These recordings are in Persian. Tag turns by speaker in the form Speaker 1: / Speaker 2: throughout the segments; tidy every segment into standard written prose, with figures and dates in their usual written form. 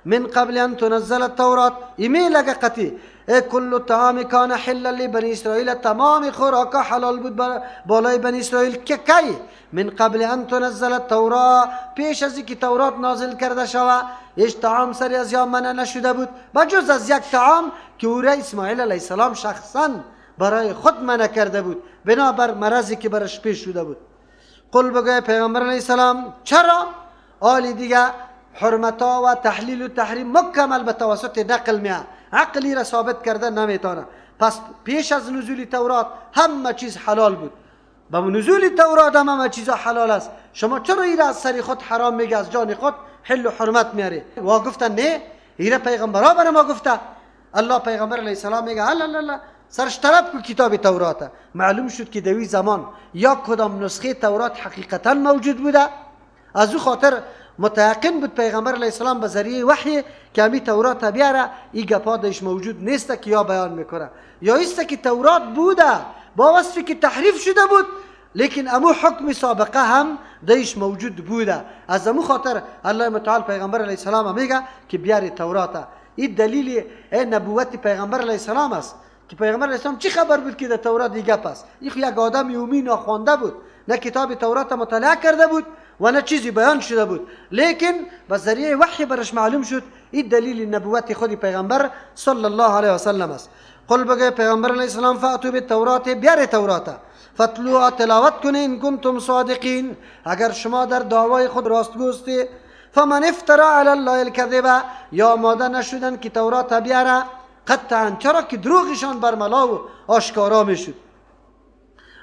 Speaker 1: من قبل ان تنزل التورات ایمیل اگه قطعی کل طعام کان حلا لبنی اسرائیل، تمام خوراکا حلال بود بالای بنی اسرائیل که کی من قبل ان تنزل التورات، پیش از اینکه تورات نازل کرده شود هیچ طعام سری از یا منع نشده بود بجز از یک طعام که او را اسماعیل علیه السلام شخصا برای خود منع کرده بود بنابر مرضی که برش پیش شده بود. قل بگوی پیغمبر علیه السلام چرا؟ آلی دیگه حرمتا و تحلیل و تحریم مکمل به توسط نقل میاد، عقلی را ثابت کرده نمیتونه. پس پیش از نزول تورات همه چیز حلال بود، با نزول تورات همه چیز حلال است. شما چرا این را از سری خود حرام میگه، از جان خود حل و حرمت میاری؟ و گفتن نه این پیغمبر ها برای ما گفته. الله پیغمبر علیه السلام میگه الله سرش طلب کو کتاب تورات. معلوم شد که دوی زمان یا کدام نسخه تورات حقیقتا موجود بوده، از او خاطر متيقن بود پیغمبر علیه السلام به ذریعه وحی که همی تورات بیاره این گپا درش موجود نیست که یا بیان میکنه، یا است که تورات بوده با وصفی که تحریف شده بود لیکن امو حکم سابقه هم درش موجود بوده. از امو خاطر الله متعال پیغمبر علیه السلام میگه که بیاری تورات. این دلیل نبوت پیغمبر علیه السلام است که پیغمبر علیه السلام چی خبر بود که در تورات دیگه پس یک آدم یومی نخوانده بود، نه کتاب تورات مطالعه کرده بود و نه چیزی بیان شده بود، لیکن به ذریعه وحی برش معلوم شد. این دلیل نبوت خود پیغمبر صلی الله علیه و سلم است. قل بگه پیغمبر علیه السلام فاتو بالتورات، بیار تورات فتلوها تلاوت کنه ان کنتم صادقین اگر شما در دعوای خود راستگوستی. فمن افترى علی الله الكذب، یا آماده نشدن که تورات بیاره قطعا، چرا که دروغشان بر ملا و آشکارا میشد.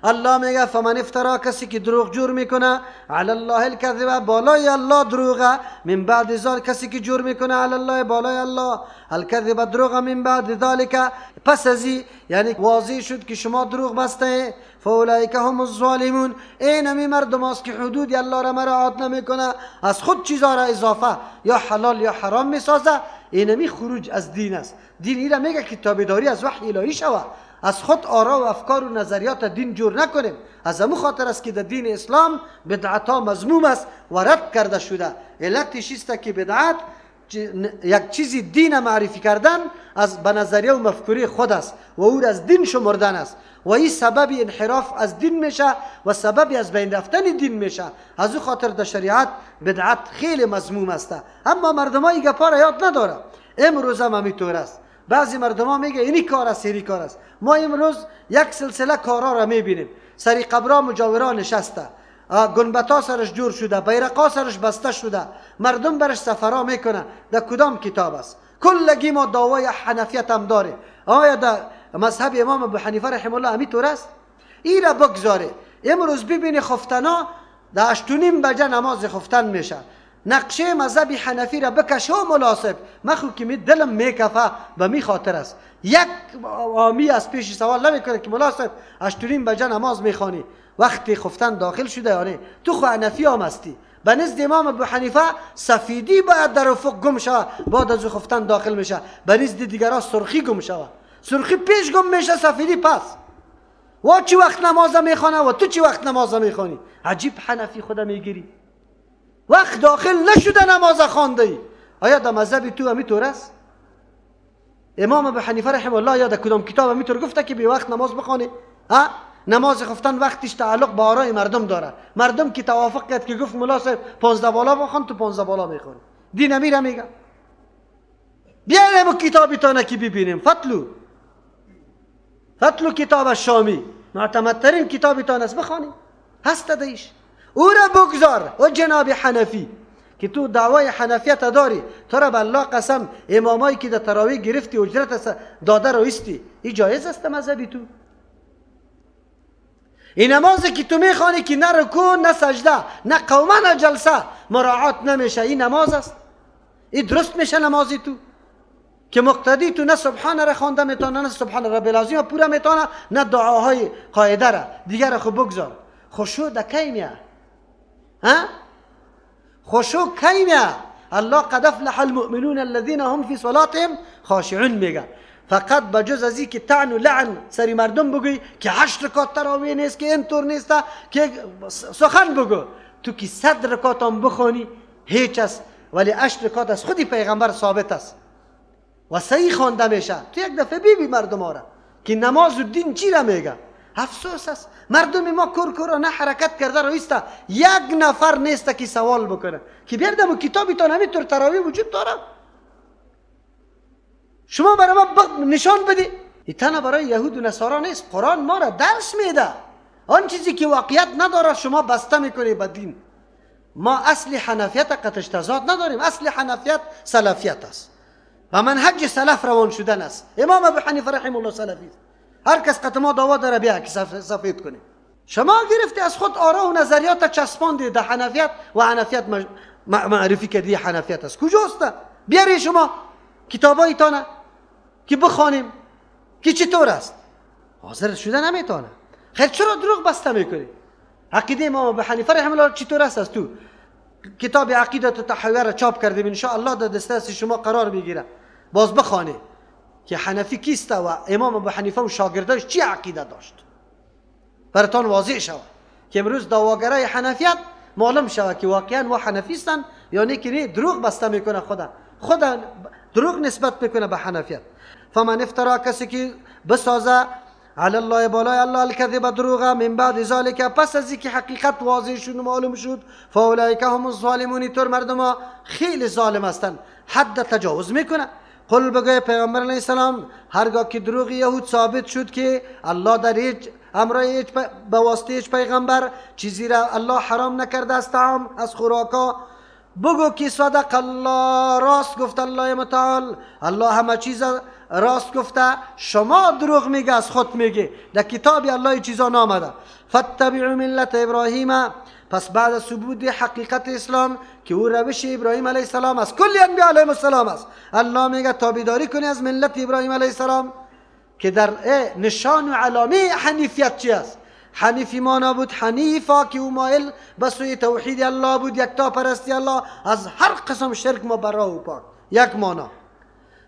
Speaker 1: الله میگه فمن افترا، کسی که دروغ جور میکنه علی الله الكذب بالای الله دروغه، من بعد ذلك کسی که جور میکنه علی الله بالای الله الكذب دروغه من بعد ذلك پس ازی یعنی واضح شد که شما دروغ بسته، فاولئک هم الظالمون، این همی مردم است که حدود الله را مراعات نمیکنه، از خود چیزا را اضافه یا حلال یا حرام میسازه، این همی خروج از دین است. دین اینا میگه که تابعداری از وحی الهی شوه، از خود آرا و افکار و نظریات دین جور نکنیم. از همون خاطر است که در دین اسلام بدعت ها مذموم است و رد کرده شده. علتش است که بدعت یک چیزی دین معرفی کردن از به نظریه و مفکوره خود است و او از دین شمردن است و این سبب انحراف از دین میشه و سبب از بین رفتن دین میشه. از او خاطر در شریعت بدعت خیلی مذموم است، اما مردم ها این گپا را یاد نداره. امروز هم همینطور است. بعضی مردم ها میگه اینی کار است اینی کار است. ما امروز یک سلسله کارا را میبینیم، سری قبرا مجاورا نشسته، گنبتا سرش جور شده، بیرقا سرش بسته شده، مردم برش سفرا میکنه. در کدام کتاب است؟ کلگی ما دعوای حنفیت هم داره. آیا در مذهب امام ابو حنیفه رحمه الله همینطور است؟ این را بگذاره. امروز ببینی خفتنا در 8:30 بجه نماز خفتن میشه. نقشه مذهب حنفی را بکش و مناسب مخو که می دلم میکفه به می خاطر است. یک عامی از پیش سوال نمیکنه که مناسب 8:30 بجه نماز میخوانی وقتی خفتن داخل شده یا نه؟ تو خو حنفی هم هستی. به نزد امام ابو حنیفه سفیدی باید در افق گم شود بعد از خفتن داخل میشه، به نزد دیگران سرخی گم شود. سرخی پیش گم میشه، سفیدی پس. و چی وقت نماز میخوانه و تو چی وقت نماز میخوانی؟ عجیب حنفی خود میگیری. وقت داخل نشده نماز خوانده ای. آیا در مذهب تو همینطور است؟ امام ابو حنیفه رحمه الله یا در کدام کتاب همینطور گفته که به وقت نماز بخوانی؟ نماز خفتن وقتش تعلق به آرای مردم داره. مردم که توافق کرد که گفت ملا صاحب 15 بالا بخوان، تو 15 بالا میخوانی. دین امیر میگه بیاریم کتابی تانه که ببینیم. فتلو کتاب الشامی معتمدترین کتابی تانه است، بخوانی هست دیش. او را بگذار و جناب حنفی که تو دعوای حنفیت داری، تو را به الله قسم امامایی که در تراویح گرفتی اجرت داده رو استی، این جایز است مذهبی تو؟ این نمازی که تو میخوانی که نه رکوع نه سجده نه قومه نه جلسه مراعات نمیشه، این نماز است؟ این درست میشه نمازی تو که مقتدی تو نه سبحان را خوانده میتونه، نه سبحان رب العظیم پورا میتونه، نه دعاهای قاعده را دیگر را خود بگذار. خشوع در کی میاد؟ خشوع کی میاد؟ الله قد افلح المؤمنون الذين هم في صلاتهم خاشعون میگه. فقط بجز از این که طعن و لعن سری مردم بگوی که 8 رکعت تراویح نیست، که اینطور نیست، که سخن بگو. تو که 100 رکعت هم بخونی هیچ است ولی 8 رکعت از خودی پیغمبر ثابت است و صحیح خوانده میشه. تو یک دفعه ببین مردم ها را که نماز و دین چی را میگه. افسوس است مردم ما کورکورانه حرکت کرده رویسته، یک نفر نیست که سوال بکنه که بیردم و کتابتان همینطور تراویح وجود داره، شما برای ما نشان بدی. این تنها برای یهود و نصارا نیست، قرآن ما را درس میده. آن چیزی که واقعیت نداره شما بسته میکنی به دین. ما اصل حنفیت قطعش تضاد نداریم، اصل حنفیت سلفیت است و منهج سلف روان شدن است. امام ابو حنیفه رحمه الله سلفی است. هر کس قطع ما دعوا داره بیا که سفید کنه. شما گرفتی از خود آرا و نظریات چسباندی در حنفیت و حنفیت معرفی کردی حنفیت است. کجاست؟ بیاری شما کتابایتان که بخوانیم که چطور است. حاضر شده نمیتونه. خیر چرا دروغ بسته میکنی؟ عقیده امام ابو حنیفه رحمه الله چطور است؟ از تو کتاب عقیده تحویه را چاپ کردیم، ان شاء الله در دسترس شما قرار میگیره، باز بخوانید که حنفی کیست و امام ابو حنیفه و شاگرداش چی عقیده داشت، براتون واضح شود که امروز دعواگرای حنفیت معلوم شود که واقعا و حنفی هستند یا نه که نه دروغ بسته میکنه، خدا دروغ نسبت میکنه به حنفیت. فمن افترا، کسی که بسازه علی الله بالای الله الکذب دروغ من بعد ذالک، پس از اینکه حقیقت واضح شد و معلوم شد، فاولئک هم الظالمون، طور مردم خیلی ظالم هستند، حد تجاوز میکنه. قل بگوی پیغمبر علیه السلام هرگاه که دروغ یهود ثابت شد که الله در هیچ امرای به واسطه هیچ پیغمبر چیزی را الله حرام نکرده از طعام از خوراکا، بگو که صدق الله، راست گفت الله متعال، الله همه چیز راست گفته، شما دروغ میگه از خود میگه، در کتاب الله چیزا نامده. فاتبعوا ملت ابراهیم، پس بعد از ثبوت حقیقت اسلام که او روش ابراهیم علیه السلام است، کلی انبیاء علیهم السلام است، الله میگه تابعداری کنی از ملت ابراهیم علیه السلام که در نشان و علامه حنیفیت چی است. حنیفی مانا بود حنیفا که او مایل به سوی توحید الله بود، یکتا پرستی الله، از هر قسم شرک مبرا و پاک. یک مانا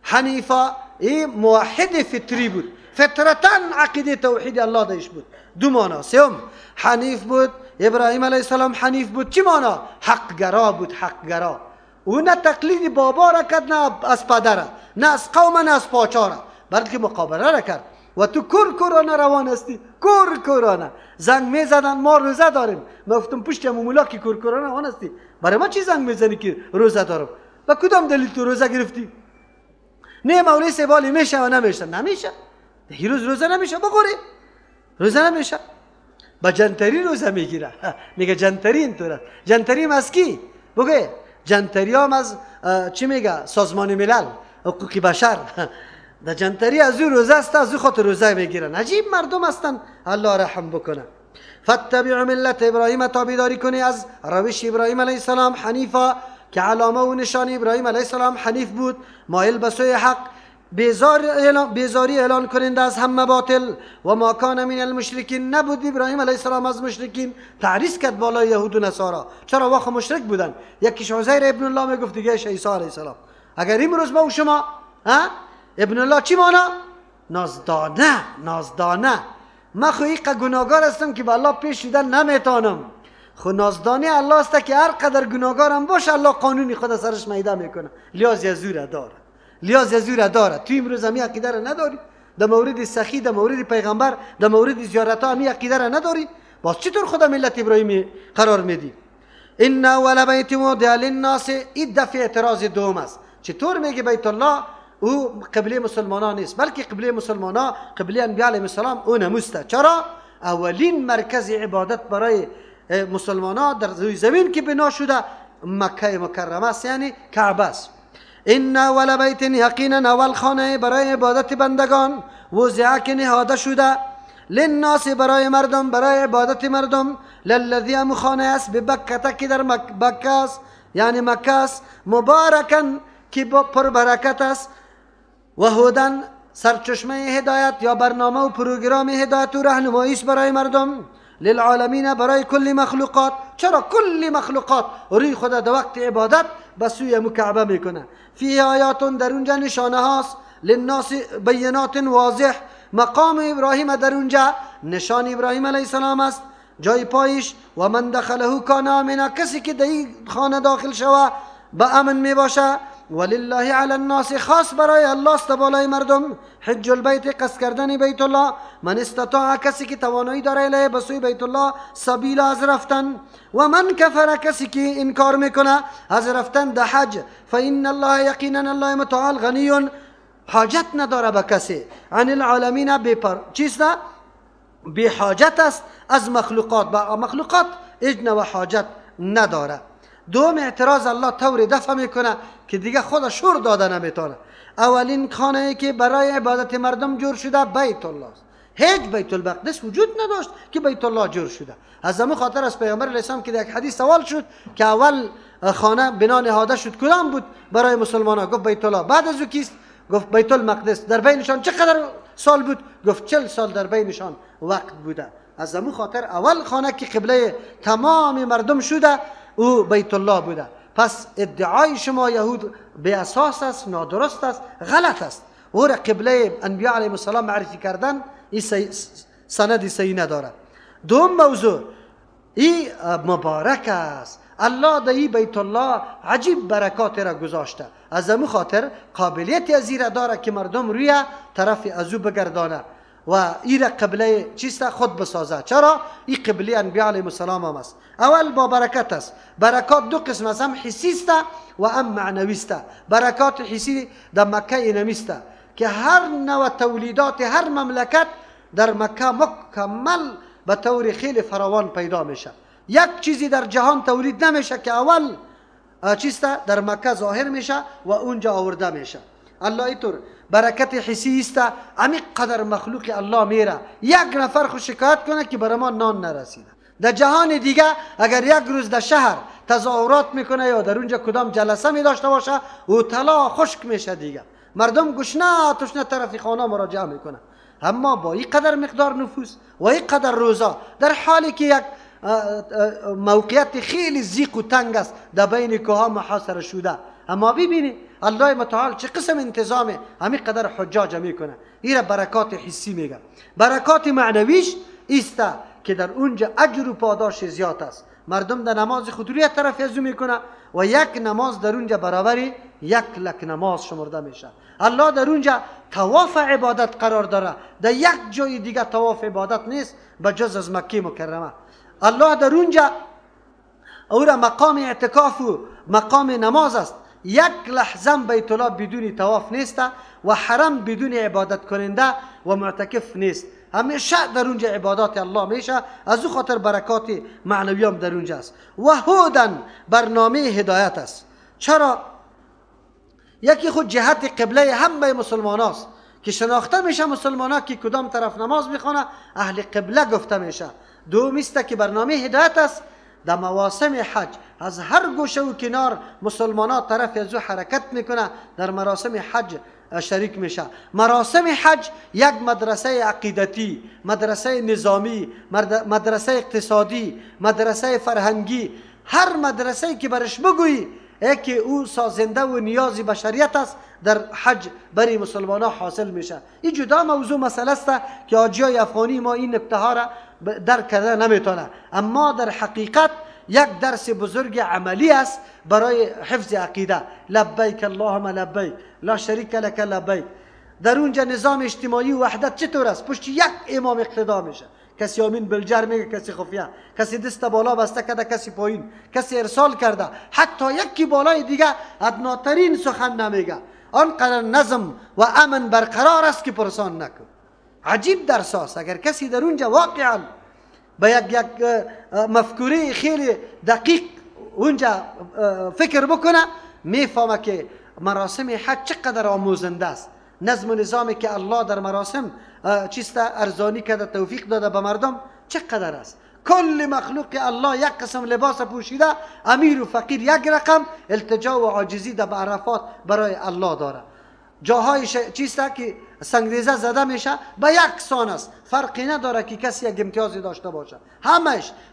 Speaker 1: حنیفا این موحد فطری بود، فطرتا عقیده توحید الله داشت بود. دو مانا. سوم حنیف بود ابراهیم علیه السلام، حنیف بود چی مانا؟ حقگرا بود، حقگرا. او نه تقلید بابا را کرد، نه از پدر، نه از قوم، نه از پاچا را، بلکه مقابله را کرد. و تو کورکورانه روان هستی، کورکورانه زنگ میزدن ما روزه داریم، من گفتم پشت مولا که کورکورانه روان هستی، برای ما چی زنگ میزنی که روزه دارم؟ و کدام دلیل تو روزه گرفتی؟ نه مولوی سوالی میشه و نمیشه؟ نمیشه. یه روز روزه نمیشه بخوری، روزه نمیشه. با جنتری روزه میگیره، میگه جنتری اینطور است. جنتری از کی؟ بگه جنتری هم از چی میگه؟ سازمان ملل حقوق بشر. در جنتری از او روزه است، از او خاطر روزه میگیرن. عجیب مردم هستن، الله رحم بکنه. فاتبعوا ملت ابراهیم، تابعداری کنی از روش ابراهیم علیه السلام، حنیفا که علامه و نشان ابراهیم علیه السلام حنیف بود، مایل به سوی حق، بیزاری اعلان کننده از همه باطل. و ما کان من المشرکین، نبود ابراهیم علیه السلام از مشرکین. تعریض کرد بالای یهود و نصارا، چرا واقع مشرک بودن؟ یکیش عزیر ابن الله میگفت، دیگه عیسی علیه السلام. اگر امروز با شما ابن الله چی مانا؟ نازدانه، نازدانه. من خو یک گناهگار هستم که به الله پیش شدن نمیتونم، خو نازدانه الله است که هر قدر گناهگارم باشه الله قانونی خود سرش میده میکنه. لیاز یزور داره، لیاز یزور داره. تو امروز هم عقیده را نداری، در مورد سخی، در مورد پیغمبر، در مورد زیارت ها هم عقیده را نداری، باز چطور خدا ملت ابراهیمی قرار میدی؟ ان اول بیت وضع للناس، این دفع اعتراض دوم است. چطور میگه بیت الله او قبله مسلمانان نیست، بلکه قبله مسلمانان، قبله انبیاء علیهم السلام او نموسته. چرا؟ اولین مرکز عبادت برای مسلمانان در روی زمین که بنا شده مکه مکرمه است، یعنی کعبه است. ان اول بیت، یقینا اول خانه برای عبادت بندگان، وضع که نهاده شده، للناس برای مردم، برای عبادت مردم، للذی هم خانه است ببکه که در مکه است، یعنی مکه است، مبارکن که پر برکت است، و هدن سرچشمه هدایت یا برنامه و پروگرام هدایت و راهنمایی است برای مردم، للعالمین برای کل مخلوقات. چرا کل مخلوقات روی خود در وقت عبادت به سوی کعبه میکنه. فی آیات، در اونجا نشانه هاست، للناس بینات واضح، مقام ابراهیم در اونجا نشان ابراهیم علیه السلام است، جای پایش. و من دخله کان آمنا، کسی که در این خانه داخل شوه به امن می باشه. ولله علی الناس، خاص برای الله است بالای مردم، حج البیت، قصد کردن بیت الله، من استطاع، کسی که توانایی داره، الیه به سوی بیت الله، سبیل، از رفتن، و من کفر، کسی که انکار میکنه از رفتن ده حج، فان الله، یقینا الله متعال، غنی، حاجت نداره به کسی، عن العالمین، چیست؟ بی حاجت است از مخلوقات، با مخلوقات اجن و حاجت نداره. دوم اعتراض الله طور دفع میکنه که دیگه خود شور داده نمیتونه. اولین خانه ای که برای عبادت مردم جور شده بیت الله است. هیچ بیت المقدس وجود نداشت که بیت الله جور شده. از همون خاطر از پیامبر علیه السلام که در یک حدیث سوال شد که اول خانه بنا نهاده شد کدام بود برای مسلمانان؟ گفت بیت الله. بعد از او کیست؟ گفت بیت المقدس. در بینشان چقدر سال بود؟ گفت 40 سال در بینشان وقت بوده. از همون خاطر اول خانه که قبله تمام مردم شده او بیت الله بوده. پس ادعای شما یهود به اساس است، نادرست است، غلط است. او را قبله انبیاء علیهم السلام معرفی کردن این سند صحیح نداره. دوم موضوع این مبارک است. الله در این بیت الله عجیب برکات را گذاشته. از همون خاطر قابلیت از این را داره که مردم روی طرف از او بگردانه و این را قبله چیست خود بسازه. چرا؟ این قبله انبیاء علیهم السلام هم است. اول با برکت است. برکات دو قسم است، هم حسی است و هم معنوی است. برکات حسی در مکه اینمی است که هر نوع تولیدات هر مملکت در مکه مکمل به طور خیلی فراوان پیدا میشه. یک چیزی در جهان تولید نمیشه که اول چیست در مکه ظاهر میشه و اونجا آورده میشه. الله اینطور برکت حسی است. عمیق قدر مخلوق الله میره یک نفر خود شکایت کنه که برای ما نان نرسیده. در جهان دیگه اگر یک روز در شهر تظاهرات میکنه یا در اونجا کدام جلسه می داشته باشه و طلا خشک میشه دیگه، مردم گشنه تشنه طرف خانه مراجعه میکنه. اما با این قدر مقدار نفوس و این قدر روزا، در حالی که یک موقعیت خیلی زیق و تنگ است در بین کوها محاصره شده، اما ببینی الله متعال چه قسم انتظامه، همین قدر حجاج میکنه. این برکات حسی میگه. برکات معنویش است که در اونجا اجر و پاداش زیاد است. مردم در نماز خود روی طرف ازو میکنه و یک نماز در اونجا برابری 1,00,000 نماز شمرده میشه. الله در اونجا طواف عبادت قرار داره. در یک جای دیگه طواف عبادت نیست به جز از مکه مکرمه. الله در اونجا او را مقام اعتکاف و مقام نماز است. یک لحظه بیت الله بدون طواف نیست و حرم بدون عبادت کننده و معتکف نیست. همیشه در اونجا عبادات الله میشه. از او خاطر برکات معنوی هم در اونجا است. و هودن برنامه هدایت است. چرا؟ یکی خود جهت قبله همه مسلمان است که شناخته میشه مسلمان ها که کدام طرف نماز میخونه اهل قبله گفته میشه. دوم است که برنامه هدایت است. در مواسم حج از هر گوشه و کنار مسلمان ها طرف از او حرکت میکنه، در مراسم حج شریک میشه. مراسم حج یک مدرسه عقیدتی، مدرسه نظامی، مدرسه اقتصادی، مدرسه فرهنگی، هر مدرسه که برش بگویی که او سازنده و نیازی بشریت است در حج برای مسلمان ها حاصل میشه. این جدا موضوع مسئله است که حاجیای افغانی ما این نکته ها را درک کرده نمیتونه. اما در حقیقت یک درس بزرگ عملی است برای حفظ عقیده. لبیک اللهم لبیک لا شریک لک لبیک. در اونجا نظام اجتماعی و وحدت چطور است؟ پشت یک امام اقتدا میشه. کسی آمین بالجر میگه، کسی خفیه، کسی دست بالا بسته کرده، کسی پایین، کسی ارسال کرده، حتی یکی بالای دیگه ادناترین سخن نمیگه. آنقدر نظم و امن برقرار است که پرسان نکن. عجیب درس است. اگر کسی در اونجا واقعا با یک مفکوره خیلی دقیق اونجا فکر بکنه میفهمه که مراسم حج چقدر آموزنده است. نظم و نظامی که الله در مراسم چیست ارزانی کرده، توفیق داده به مردم چقدر است. کل مخلوق الله یک قسم لباس پوشیده، امیر و فقیر یک رقم، التجا و عاجزی در عرفات برای الله داره. جاهای چیست که سنگریزه زده میشه به یک سان است، فرقی نداره که کسی یک امتیازی داشته باشه.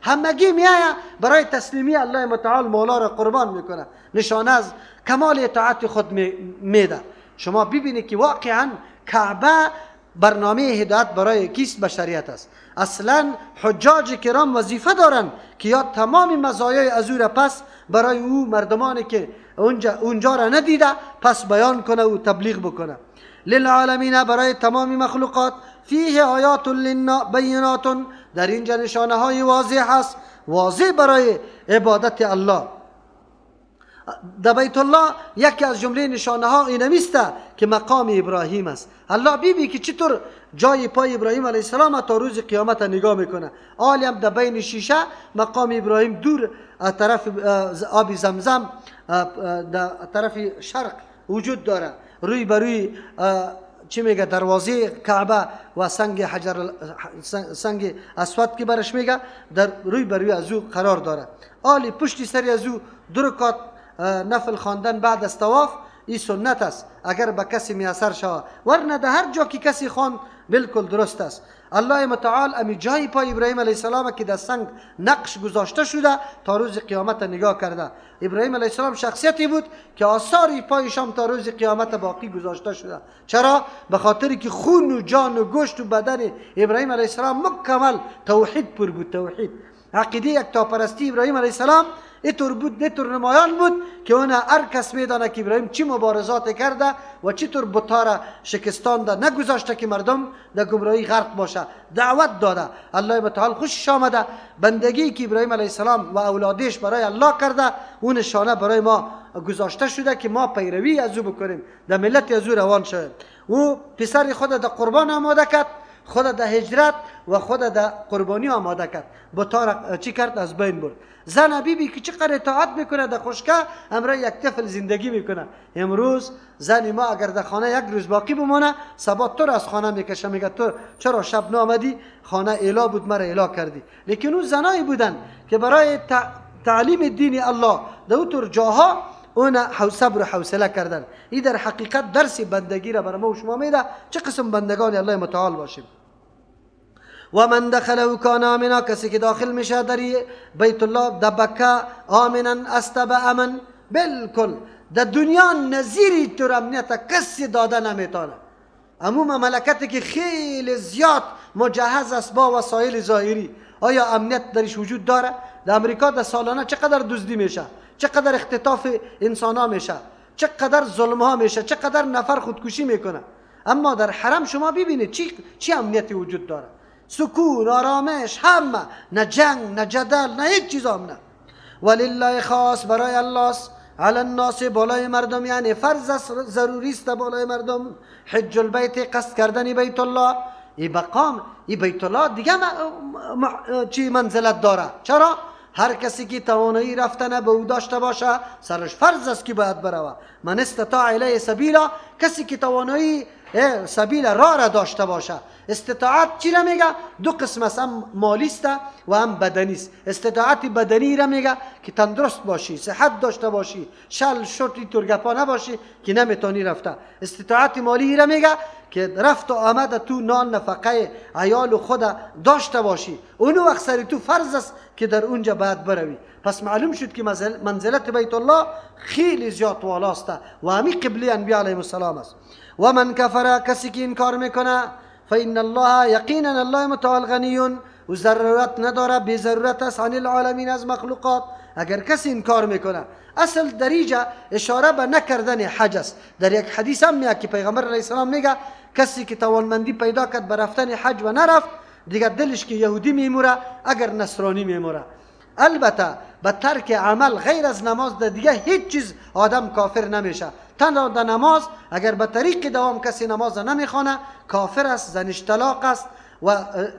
Speaker 1: همگی میآید برای تسلیمی الله متعال مولا را قربان میکنه، نشانه از کمال اطاعت خود میده. شما ببینید که واقعا کعبه برنامه هدایت برای کیست؟ بشریت است. اصلا حجاج کرام وظیفه دارند که یا تمام مزایای از او را پس برای او مردمانی که اونجا را ندیده، پس بیان کنه و تبلیغ بکنه. للعالمین، برای تمام مخلوقات. فیه آیات بینات، در اینجا نشانه های واضح است، واضح برای عبادت الله. در بیت الله یکی از جمله نشانه ها اینمیسته که مقام ابراهیم است. الله بیبی که چطور جای پای ابراهیم علیه السلام تا روز قیامت نگاه میکنه. آلی هم در بین شیشه مقام ابراهیم دور طرف آب زمزم در طرف شرق وجود داره، روی بروی چی میگه دروازه کعبه و سنگ اسود که برش میگه در روی بروی از او قرار داره. آلی پشتی سری از او 2 رکعت نفل خواندن بعد از طواف، این سنت است اگر به کسی میسر شود، ورنه در هر جا که کسی خواند بالکل درست است. الله متعال امی جای پای ابراهیم علیه السلام که در سنگ نقش گذاشته شده تا روز قیامت نگاه کرده. ابراهیم علیه السلام شخصیتی بود که آثاری پایشان تا روز قیامت باقی گذاشته شده. چرا؟ به خاطری که خون و جان و گوشت و بدن ابراهیم علیه السلام مکمل توحید پر بود. توحید، عقیده یکتاپرستی ابراهیم علیه السلام اینطور بود، اینطور نمایان بود که اون هر کس میدانه که ابراهیم چی مبارزات کرده و چطور بت‌ها را شکستانده، نگذاشته که مردم در گمراهی غرق باشه، دعوت داده. الله متعال خوشش آمده بندگی که ابراهیم علیه السلام و اولادش برای الله کرده، اون نشانه برای ما گذاشته شده که ما پیروی از او بکنیم، در ملت از او روان شویم. او پسر خود در قربان آماده کرد، خود در هجرت و خود در قربانی آماده کرد، بت‌ها را چی کرد؟ از بین برد. زن بیبی که چقدر اطاعت میکنه در خشکه، امروز یک طفل زندگی میکنه. امروز زن ما اگر در خانه یک روز باقی بمانه، صبح تو را از خانه میکشه، میگه تو چرا شب نامدی؟ خانه ایلا بود، مرا ایلا کردی. لیکن اون زنایی بودن که برای تعلیم دین الله در اون جاها اون صبر و حوصله کردن. این در حقیقت درس بندگی را برای ما و شما میده، چه قسم بندگان الله متعال باشیم. و من دخله کان آمنا، کسی که داخل میشه در بیت الله در بکه آمنا است به امن. بالکل در دنیا نظیری تو امنیت کسی داده نمیتونه. عموم مملکتی که خیلی زیاد مجهز است با وسایل ظاهری، آیا امنیت درش وجود داره؟ در امریکا در سالانه چقدر دزدی میشه، چقدر اختطاف انسان ها میشه، چقدر ظلم ها میشه، چقدر نفر خودکشی میکنه. اما در حرم شما ببینید چی امنیتی وجود داره، سکون، آرامش، همه، نه جنگ، نه جدل، نه هیچ چیز نه. ولله خاص، برای الله است، علی الناس، بالای مردم، یعنی فرض است، ضروری است بالای مردم، حج البیت، قصد کردن بیت الله. این مقام، این بیت الله دیگه چی منزلت داره؟ چرا؟ هر کسی که توانایی رفتن به او داشته باشه سرش فرض است که باید بروه. من استطاع الیه سبیلا، کسی که توانایی سبیل راه داشته باشه. استطاعت چی را میگه؟ 2 قسم است، هم مالی است و هم بدنی است. استطاعت بدنی را میگه که تندرست باشی، صحت داشته باشی، شل شرطی ترگپا نباشی که نمیتونی رفته. استطاعت مالی را میگه که رفت و آمد تو نان نفقه عیال و خود داشته باشی. اونو وقت سر تو فرض است که در اونجا باید بروی. پس معلوم شد که منزلت بیت الله خیلی زیاد والاست و همی قبله انبیاء علیهم السلام است. و من کفر، کسی که انکار میکنه، فإن الله، یقینا الله متعال غنی و ضرورت نداره، بی ضرورت است، عن العالمین، از مخلوقات. اگر کسی انکار میکنه، اصل در اینجا اشاره به نکردن حج است. در یک حدیث هم میاد که پیغمبر علیه السلام میگه کسی که توانمندی پیدا کرد به رفتن حج و نرفت، دیگه دلش که یهودی میموره، اگر نصرانی میموره. البته به ترک عمل غیر از نماز در دیگه هیچ چیز آدم کافر نمیشه. تنها در نماز اگر به طریق دوام کسی نماز نمیخونه کافر است، زنش طلاق است و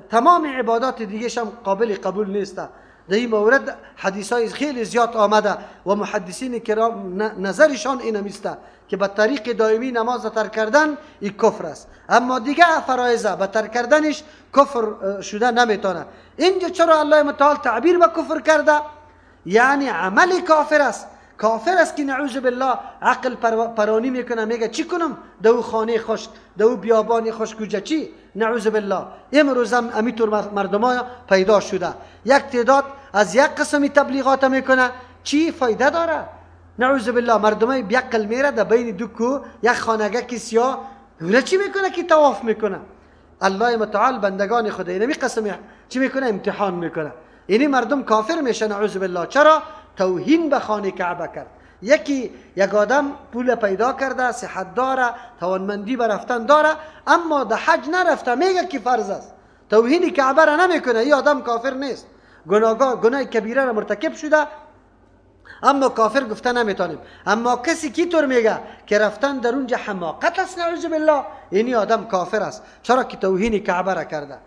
Speaker 1: تمام عبادات دیگه هم قابل قبول نیست. در این مورد حدیثای خیلی زیاد آمده و محدثین کرام نظرشان این همیسته که به طریق دائمی نماز ترک کردن این کفر است. اما دیگه فرایض به ترک کردنش کفر شده نمیتونه. اینجا چرا الله متعال تعبیر به کفر کرده؟ یعنی عمل کافر است. کافر است که نعوذ بالله عقل پرانی میکنه، میگه چی کنم دو خانه خشک، دو بیابان خشک کجا چی؟ نعوذ بالله. امروز هم امیطور مردم پیدا شده، یک تعداد از یک قسمی تبلیغات میکنه، چی فایده داره؟ نعوذ بالله. مردم بیعقل میره در بین دو کو یک خانگه کی سیاه، اونا چی میکنه که طواف میکنه؟ الله متعال بندگان خدا اینمی قسم چی میکنه؟ امتحان میکنه. اینی مردم کافر میشن نعوذ بالله. چرا؟ توهین به خانه کعبه کرد، یک آدم پول پیدا کرده، صحت داره، توانمندی به رفتن داره، اما در حج نرفته، میگه که فرض است، توهین کعبه را نمیکنه، این آدم کافر نیست، گناه کبیره را مرتکب شده، اما کافر گفته نمیتونیم. اما کسی کی طور میگه که رفتن در اونجا حماقت است، نعوذ بالله، اینی آدم کافر است، چرا که توهین کعبه را کرده.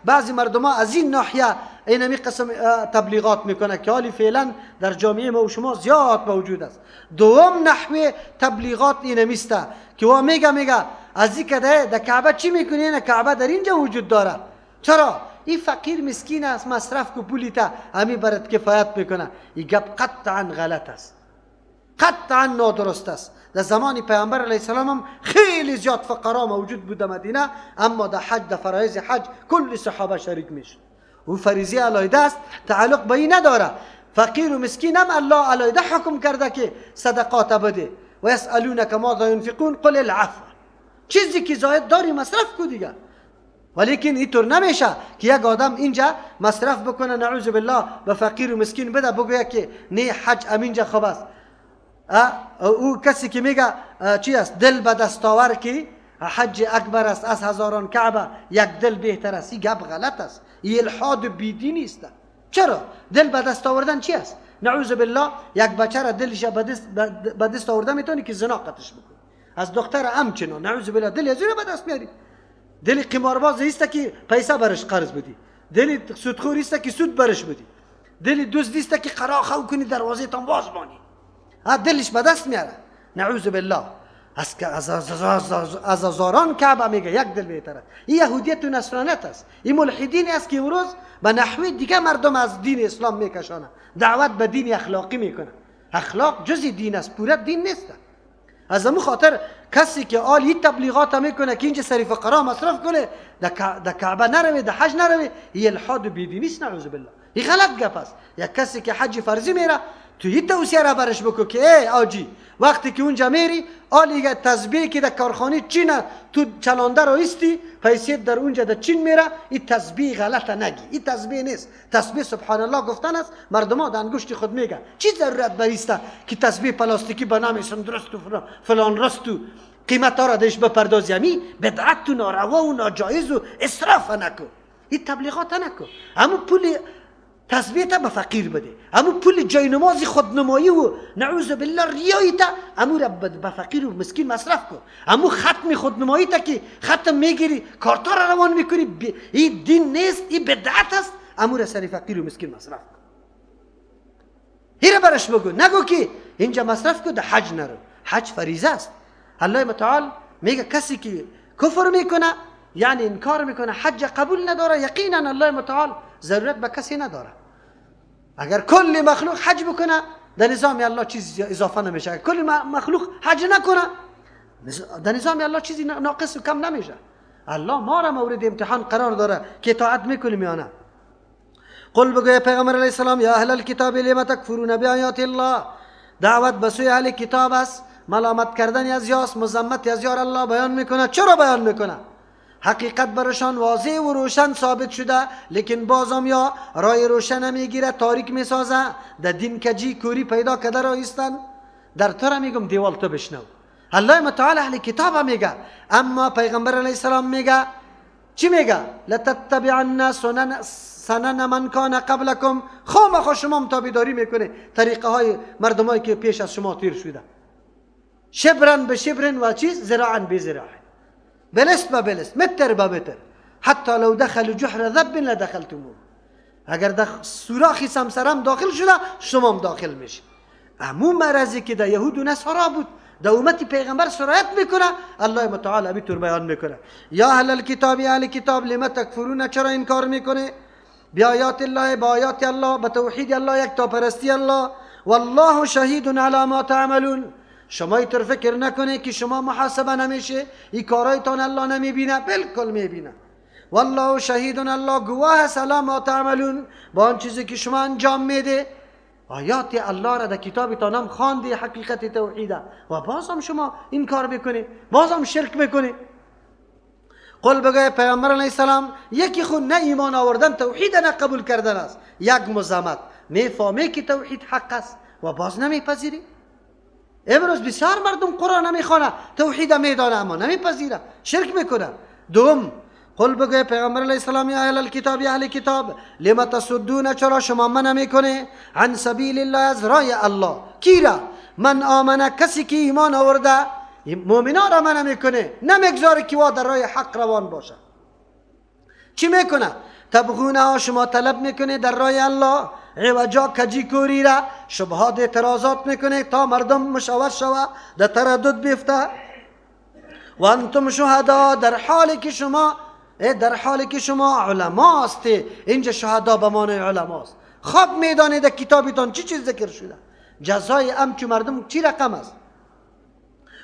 Speaker 1: بعضی مردم ها از این ناحیه اینمی قسم تبلیغات میکنه که حالی فعلا در جامعه ما و شما زیاد موجود است. دوم نحوه تبلیغات اینمیست که وا میگه از این کده در کعبه چی میکنی؟ این کعبه در اینجا وجود داره، چرا؟ این فقیر مسکین است، مصرف کو پولی تا همی برات کفایت میکنه. این گپ قطعا غلط است، قطعا نادرست است. در زمان پیامبر علیه السلام هم خیلی زیاد فقرا موجود بود در مدینه، اما در حج، در فرایض حج کل صحابه شریک میشه و فریضه علیده است، تعلق به این نداره. فقیر و مسکین هم الله علیده حکم کرده که صدقات بده. و یسالونک ماذا ينفقون قل العفو، چیزی که زاید داری مصرف کو دیگه. ولیکن اینطور نمیشه که یک آدم اینجا مصرف بکنه نعوذ بالله به فقیر و مسکین بده، بگوید که نه حج امینجا خوب است. او کسی که میگه چی است؟ دل به دستاور که حج اکبر است از هزاران کعبه، یک دل بهتر است. این گپ غلط است، این الحاد بیدینی است. چرا؟ دل به دست آوردن چی است؟ نعوذ بالله یک بچه را دلش به دست آورده میتونی که زنا قتلش بکنی، از دختر همچنان نعوذ بالله دل از اون به دست میاری. دل قمارباز است که پیسه برش قرض بدی، دل سودخور است که سود برش بدی، دل دزد است که قراخه کنی دروازه تان باز مانی، دلش به دست میاره نعوذ بالله. از هزاران کعبه میگه یک دل بهتره. این یهودیت و نصرانیت است، این ملحدین است که امروز به نحوی دیگه مردم از دین اسلام میکشانه، دعوت به دین اخلاقی میکنه. اخلاق جزی دین است، پورا دین نیست. از همون خاطر کسی که آل این تبلیغات میکنه که اینجا سری فقرا مصرف کنه، در کعبه نروی، در حج نروی، این الحاد و بیدینی است نعوذ بالله. این غلط گپ است. یک کسی که حج فرضی میره تو این توصیه را برش بکو که ای آجی وقتی که اونجا میری آلیگه تسبیح که در کارخانه چین تو چلانده رو استی پیسیت در اونجا در چین میره، این تسبیح غلطه نگی، این تسبیح نیست. تسبیح سبحان الله گفتن است، مردم ها در انگشت خود میگن. چی ضرورت بریسته که تسبیح پلاستیکی بنامیسن درست و فلان راست و قیمت ها را دهش بپردازی؟ همی بدعت و ناروا و ناجایز و اسراف نکو، این تبلیغات نکو. همون پول تسبیح تا به فقیر بده، همو پول جای نمازی خودنمایی و نعوذ بالله ریایی تا همو را به فقیر و مسکین مصرف کن. همو ختم خودنمایی تا که ختم میگیری کارتا را روان میکنی، این دین نیست، این بدعت است. همو را سر فقیر و مسکین مصرف کن، هیره برش بگو، نگو که اینجا مصرف کن، در حج نرو، حج فریضه است. الله متعال میگه کسی که کفر میکنه یعنی انکار میکنه، حج قبول نداره، یقینا الله متعال ضرورت به کسی نداره. اگر کل مخلوق حج بکنه در نظام الله چیزی اضافه نمیشه، اگر کل مخلوق حج نکنه در نظام الله چیزی ناقص و کم نمیشه. الله ما را مورد امتحان قرار داره که اطاعت میکنیم یا نه. قل بگوی پیغمبر علیه السلام یا اهل الكتاب لما تکفرون بآیات الله، دعوت به سوی اهل کتاب است، ملامت کردن از یاس، مذمت از یار الله بیان میکنه. چرا بیان میکنه؟ حقیقت برشان واضح و روشن ثابت شده، لیکن بازم یا رای روشن نمیگیره، تاریک میسازه، در دین کجی کوری پیدا کرده را ایستن. در طور میگم دیوال تو بشنو. الله متعال اهل کتاب میگه، اما پیغمبر علیه السلام میگه چی میگه؟ لتتبعن سنن من کان قبلکم، خامخا شما تابعداری میکنه طریقه های مردمایی که پیش از شما تیر شده، شبرن به شبرن و چیز زراعا به زراع، بلست به بلست، متر به متر، حتی لو دخل جحر ذب لدخلتموه. اگر در سوراخی سمسرم داخل شده شما هم داخل میشه. امو مرضی که در یهود و نصارا بود در امت پیغمبر سرایت میکنه، الله متعال ابی طور بیان میکنه. یا اهل الكتاب، اهل کتاب لما تکفرون، چرا انکار میکنه بیایات الله، با آیات الله، به توحید الله، یک تا پرستی الله. والله شهید علی ما تعملون، شما اینطور فکر نکنه که شما محاسبه نمیشه، این کارایتان الله نمیبینه، بالکل میبینه. والله شهید، الله گواه است علی ما تعملون، با آن چیزی که شما انجام میده. آیات الله را در کتابتان هم خوانده، حقیقت توحیده، و بازم شما این کار میکنه، بازم شرک میکنه. قل بگوی پیامبر علیه السلام یکی خود نه ایمان آوردن توحید نه قبول کردن است، یک مزامت میفهمی که توحید حق است و باز نمیپذیری. امروز بسیار مردم قرآن نمیخوانه، توحید میدانه اما نمیپذیره، شرک میکنه. دوم، قل بگوی پیغمبر علیه السلام یا اهل الکتاب یا اهل کتاب لما تصدون، چرا شما منع میکنه عن سبیل الله، از راه الله. کی را؟ من آمنه، کسی که ایمان آورده. مؤمنان را منع میکنه، نمیگذاره که وا در راه حق روان باشه. چی میکنه؟ تبغونه، شما طلب میکنه در راه الله عوجا، کجی کوری را، شبهات اعتراضات میکنه تا مردم مشوش شوه، در تردد بیفته. و انتم شهدا، در حالی که شما علما است. اینجا شهدا به معنای علماست. خوب میدانید کتابتان چی چیز ذکر شده، جزای امچو مردم چی رقم است.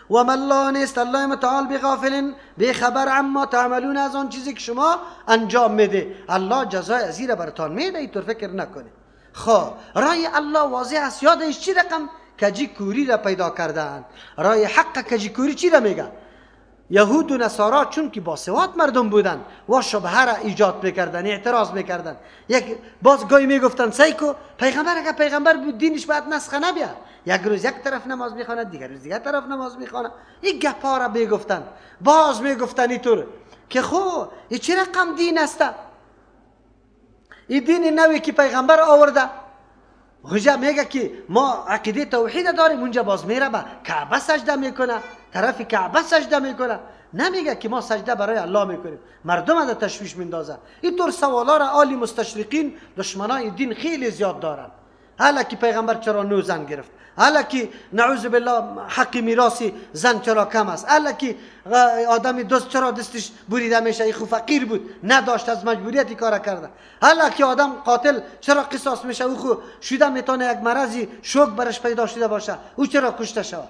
Speaker 1: و ما الله نیست الله متعال بغافل، بیخبر عما تعملون، از آن چیزی که شما انجام میده. الله جزای ازیره براتان میده، اینطور فکر نکنید. خب رای الله واضح است، یادش چی رقم کجی کوری را پیدا کردن. رای حق کجی کوری چی را میگه؟ یهود و نصارا چون که باسواد مردم بودن و شبهه را ایجاد میکردن، اعتراض میکردن. یک باز گاهی میگفتن سیکو پیغمبر اگر پیغمبر بود دینش باید نسخه نبید، یک روز یک طرف نماز میخواند، دیگر روز دیگر طرف نماز میخواند. این گپا را میگفتن. باز میگفتن اینطور که خو این چه رقم دین است؟ این دین نوی که پیغمبر آورده. اونجا میگه که ما عقیده توحید داریم، اونجا باز میره به کعبه سجده میکنه، طرف کعبه سجده میکنه. نمیگه که ما سجده برای الله میکنیم، مردم را تشویش میندازه. اینطور سوالا را آلی مستشرقین دشمنای دین خیلی زیاد دارن. حالا که پیغمبر چرا نو زن گرفت، حالا که نعوذ بالله حق میراثی زن چرا کم است، حالا که آدمی دوست چرا دستش بریده میشه، این خو فقیر بود نداشت از مجبوریت کار کرده، حالا که آدم قاتل چرا قصاص میشه، او خو شده میتونه یک مرضی شوک برش پیدا شده باشه، او چرا کشته شود.